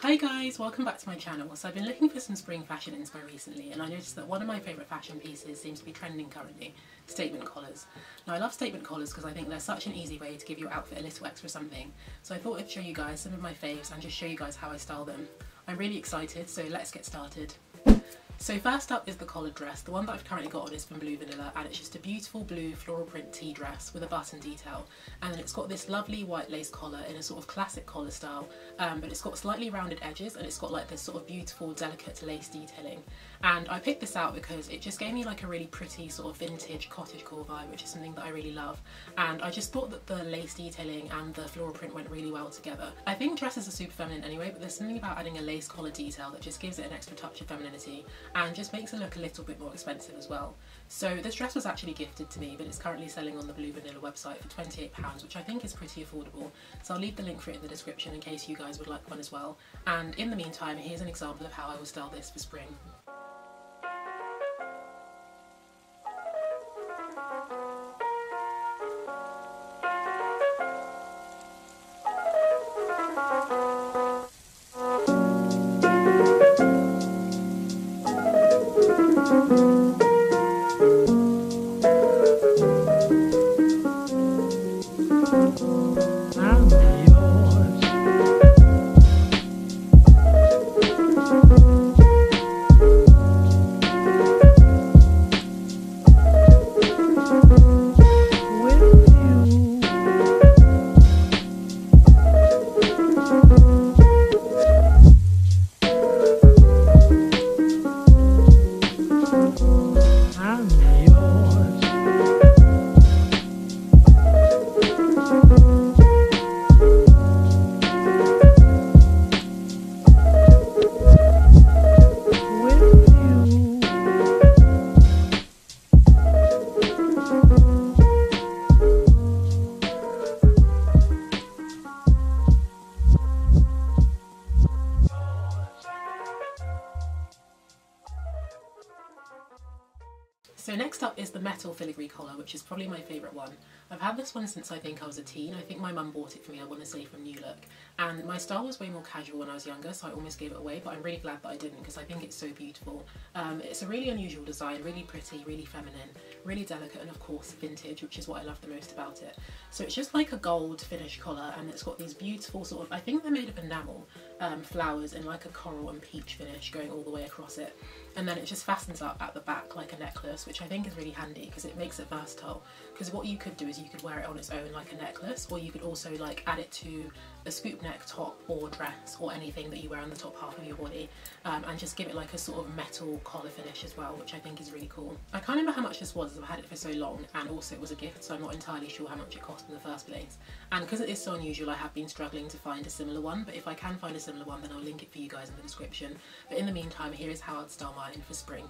Hi guys, welcome back to my channel. So I've been looking for some spring fashion inspo recently, and I noticed that one of my favourite fashion pieces seems to be trending currently, statement collars. Now I love statement collars because I think they're such an easy way to give your outfit a little extra something. So I thought I'd show you guys some of my faves and just show you guys how I style them. I'm really excited, so let's get started. So first up is the collared dress. The one that I've currently got on is from Blue Vanilla, and it's just a beautiful blue floral print tea dress with a button detail, and then it's got this lovely white lace collar in a sort of classic collar style, but it's got slightly rounded edges and it's got like this sort of beautiful delicate lace detailing. And I picked this out because it just gave me like a really pretty sort of vintage cottagecore vibe, which is something that I really love, and I just thought that the lace detailing and the floral print went really well together. I think dresses are super feminine anyway, but there's something about adding a lace collar detail that just gives it an extra touch of femininity and just makes it look a little bit more expensive as well. So this dress was actually gifted to me, but it's currently selling on the Blue Vanilla website for £28, which I think is pretty affordable. So I'll leave the link for it in the description in case you guys would like one as well. And in the meantime, here's an example of how I will style this for spring. So next up is the metal filigree collar, which is probably my favourite one. I've had this one since I think I was a teen. I think my mum bought it for me, I want to say from New Look. And my style was way more casual when I was younger, so I almost gave it away, but I'm really glad that I didn't because I think it's so beautiful. It's a really unusual design, really pretty, really feminine, really delicate, and of course vintage, which is what I love the most about it. So it's just like a gold finish collar, and it's got these beautiful sort of, I think they're made of enamel, flowers in like a coral and peach finish going all the way across it. And then it just fastens up at the back like a necklace, which I think is really handy because it makes it versatile. Because what you could do is you could wear it on its own like a necklace, or you could also like add it to a scoop neck top or dress or anything that you wear on the top half of your body, and just give it like a sort of metal collar finish as well, which I think is really cool. I can't remember how much this was as I've had it for so long, and also it was a gift, so I'm not entirely sure how much it cost in the first place. And because it is so unusual, I have been struggling to find a similar one, but if I can find a similar one, then I'll link it for you guys in the description. But in the meantime, here is how I'd style mine for spring.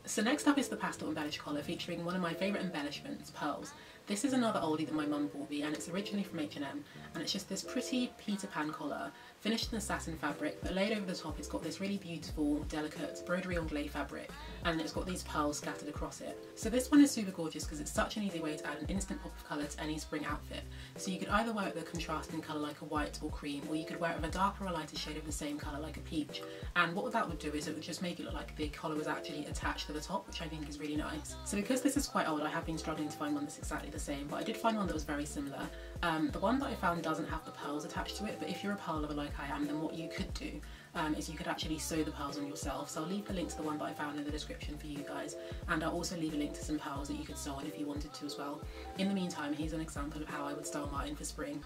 So next up is the pastel embellished collar, featuring one of my favourite embellishments, pearls. This is another oldie that my mum bought me, and it's originally from H&M, and it's just this pretty Peter Pan collar, finished in a satin fabric, but laid over the top it's got this really beautiful, delicate broderie anglais fabric, and it's got these pearls scattered across it. So this one is super gorgeous because it's such an easy way to add an instant pop of colour to any spring outfit. So you could either wear it with a contrasting colour like a white or cream, or you could wear it with a darker or lighter shade of the same colour like a peach. And what that would do is it would just make it look like the collar was actually attached to the top, which I think is really nice. So because this is quite old, I have been struggling to find one that's exactly the same, but I did find one that was very similar. The one that I found doesn't have the pearls attached to it, but if you're a pearl lover like I am, then what you could do is you could actually sew the pearls on yourself. So I'll leave the link to the one that I found in the description for you guys, and I'll also leave a link to some pearls that you could sew on if you wanted to as well. In the meantime, here's an example of how I would style mine for spring.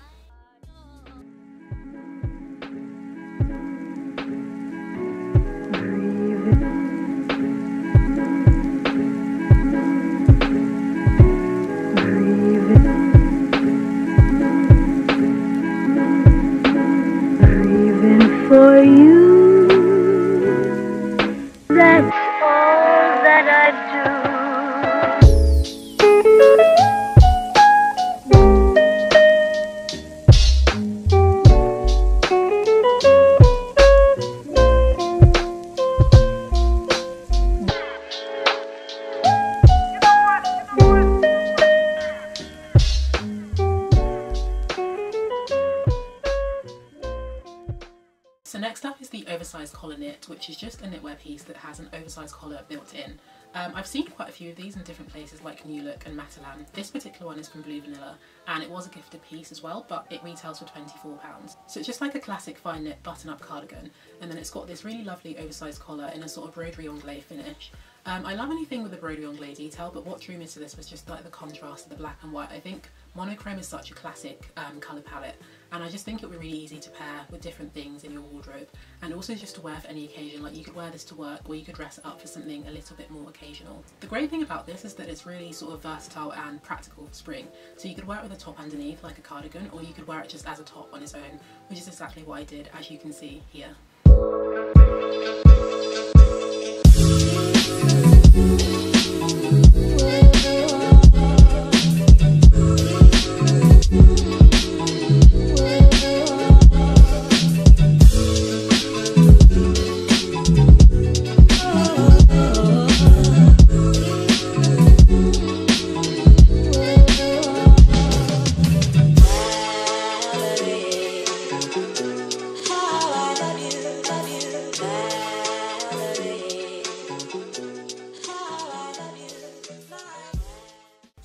next up is the Oversized collar knit, which is just a knitwear piece that has an oversized collar built in. I've seen quite a few of these in different places like New Look and Matalan. This particular one is from Blue Vanilla, and it was a gifted piece as well, but it retails for £24. So it's just like a classic fine knit button-up cardigan, and then it's got this really lovely oversized collar in a sort of broderie anglais finish. I love anything with a broderie anglais detail, but what drew me to this was just like the contrast of the black and white. I think monochrome is such a classic colour palette, and I just think it would be really easy to pair with different things in your wardrobe, and also just to wear for any occasion. Like, you could wear this to work, or you could dress it up for something a little bit more occasional. The great thing about this is that it's really sort of versatile and practical for spring. So you could wear it with a top underneath like a cardigan, or you could wear it just as a top on its own, which is exactly what I did, as you can see here.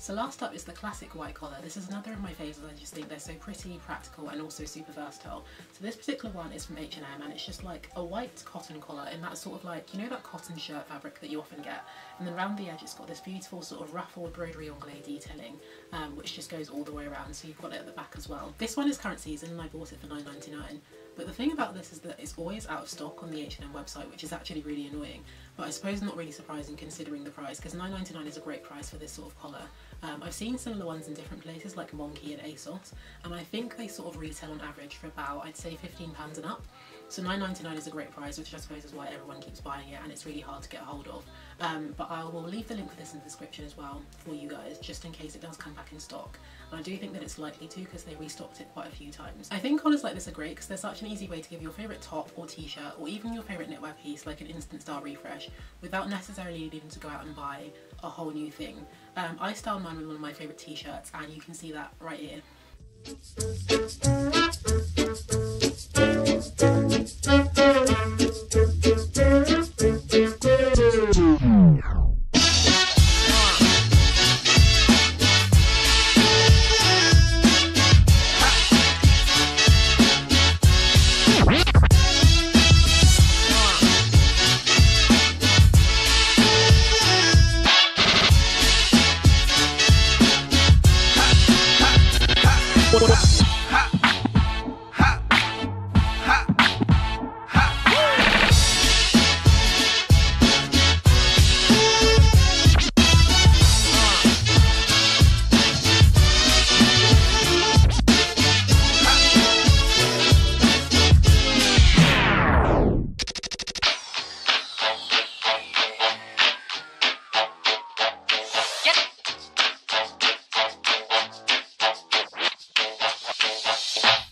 So last up is the classic white collar. This is another of my favourites. I just think they're so pretty, practical, and also super versatile. So this particular one is from H&M, and it's just like a white cotton collar in that sort of like, you know, that cotton shirt fabric that you often get, and then around the edge it's got this beautiful sort of ruffled broderie anglais detailing, which just goes all the way around, so you've got it at the back as well. This one is current season and I bought it for £9.99. But the thing about this is that it's always out of stock on the H&M website, which is actually really annoying, but I suppose not really surprising considering the price, because £9.99 is a great price for this sort of collar. I've seen similar ones in different places like Monkey and ASOS, and I think they sort of retail on average for about, I'd say, £15 and up. So £9.99 is a great price, which I suppose is why everyone keeps buying it, and it's really hard to get a hold of. But I will leave the link for this in the description as well for you guys, just in case it does come back in stock. And I do think that it's likely to, because they restocked it quite a few times. I think collars like this are great because they're such an easy way to give your favourite top or t-shirt, or even your favourite knitwear piece like an instant style refresh, without necessarily needing to go out and buy a whole new thing. I styled mine with one of my favourite t-shirts, and you can see that right here.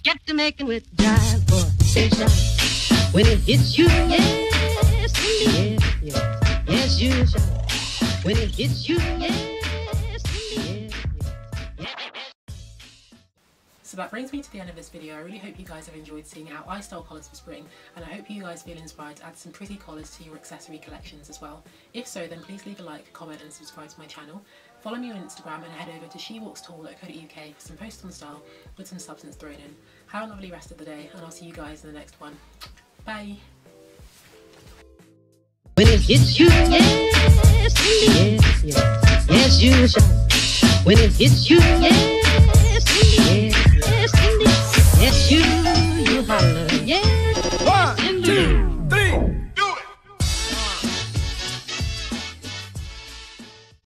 Get to making with jive or station. When it hits you, yes, indeed, yes, yes, you shall. When it hits you, yes, indeed, yes. So that brings me to the end of this video. I really hope you guys have enjoyed seeing how I style collars for spring, and I hope you guys feel inspired to add some pretty collars to your accessory collections as well. If so, then please leave a like, comment and subscribe to my channel. Follow me on Instagram and head over to shewalkstall.co.uk for some posts on style with some substance thrown in. Have a lovely rest of the day, and I'll see you guys in the next one. Bye! When it hits you, yes, indeed, yes, yes, yes, you shall. When it hits you, yes.